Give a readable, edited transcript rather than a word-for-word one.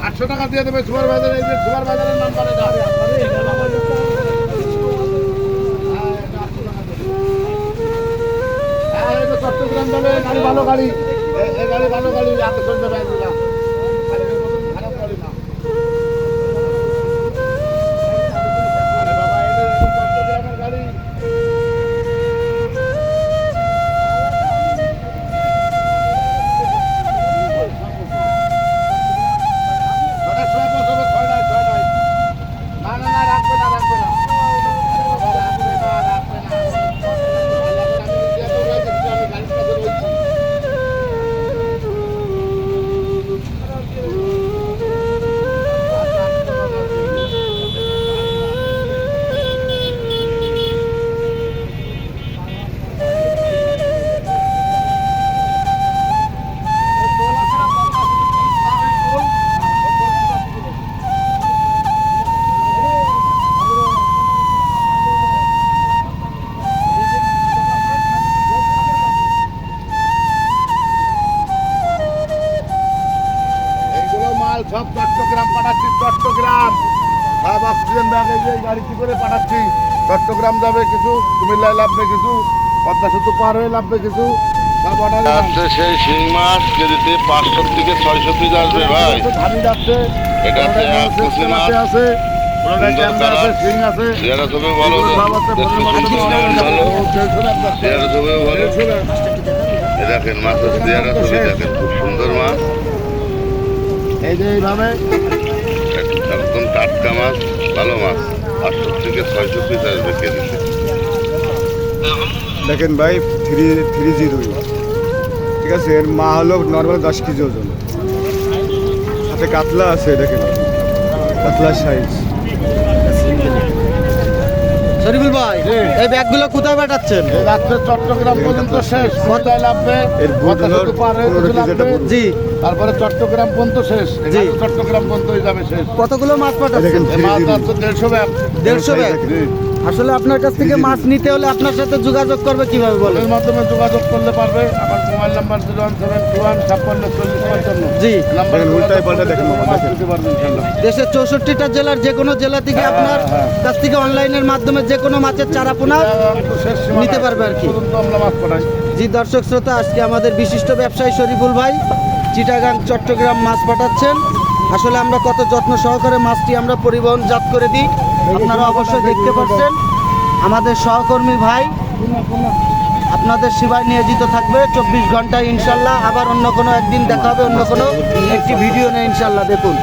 800 টাকা দিয়ে দেবে সুপার বাজারে। এই যে সুপার বাজারের নাম করে না। চট্টগ্রাম যাবে গাড়ি, ভালো গাড়ি, এই গাড়ি ভালো গাড়ি, এত করে দেবে না, খারাপ গাড়ি না। আরে বাবা, এটা চট্টগ্রামের গাড়ি। সব চট্টগ্রাম পাঠাচ্ছি, চট্টগ্রাম সব অক্সিজেন ব্যাগে যে গাড়িটি করে পাঠাচ্ছি। চট্টগ্রাম যাবে কিছু, কুমিল্লায় লাভবে কিছু, পদ্মা সেতু পার হয়ে লাভবে কিছু। সব অর্ডার সেই শিং মাছ কেজিতে 500 থেকে 600 পিস আসবে ভাই। ধানি যাচ্ছে, এটা আছে পুঁটি মাছ আছে, সিং আছে, চেহারা ছবি ভালো, চেহারা ছবিও ভালো। দেখেন মাছের চেহারা ছবি দেখেন, খুব সুন্দর মাছ। এই যে এইভাবে একদম টাটকা মাছ, ভালো মাছ। 500 থেকে 600 পিস আসবে কেজিতে। দেখেন ভাই 330, ঠিক আছে। এর মা হলো নর্মাল 10 কেজি ওজন। সাথে কাতলা আছে, দেখেন কাতলার সাইজ। শরীফুল ভাই, এই ব্যাগগুলো কোথায় পাঠাচ্ছেন? এই রাত্রে চট্টগ্রাম পর্যন্ত শেষ, কোথায় লাভবে? এর বুট হলো 15 কেজি একটা বুট। জি, তারপরে চট্টগ্রাম পর্যন্ত শেষ, জি। চট্টগ্রাম পর্যন্তই যাবে শেষ। কতগুলো মাছ দেখেন পাঠাচ্ছেন? এই মাছ আছে 150 ব্যাগ। 150 ব্যাগ। জি। আসলে আপনার কাছ থেকে মাছ নিতে হলে আপনার সাথে যোগাযোগ করবে কিভাবে বলেন? এর মাধ্যমে যোগাযোগ করলে পারবে। আমার মোবাইল নাম্বার 01721564055। জি, নাম্বার দেখেন, উল্টায় পাল্টা দেখেন মামা, মাছ দেখেন। দিতে পারবেন ইনশাআল্লাহ। দেশের 64টা জেলার যে কোনো জেলা থেকে হ্যাঁ, আপনার হ্যাঁ। কাছ থেকে অনলাইনের মাধ্যমে যে কোনো মাছের চারা পোনা তো শেষ সীমা নিতে নাই। পারবে আর কি। পর্যন্ত আমরা মাছ পাঠাই। জি দর্শক শ্রোতা, আজকে আমাদের বিশিষ্ট ব্যবসায়ী শরীফুল ভাই চিটাগাং চট্টগ্রাম মাছ পাঠাচ্ছেন। আসলে আমরা কত যত্ন সহকারে মাছটি আমরা পরিবহনজাত করে দিই, আপনারা অবশ্যই দেখতে পাচ্ছেন। আমাদের সহকর্মী ভাই আপনাদের সেবায় নিয়োজিত থাকবে 24 ঘন্টায় ইনশাল্লাহ। আবার অন্য কোনো একদিন দেখা হবে অন্য কোনো একটি ভিডিও নিয়ে ইনশাল্লাহ। দেখুন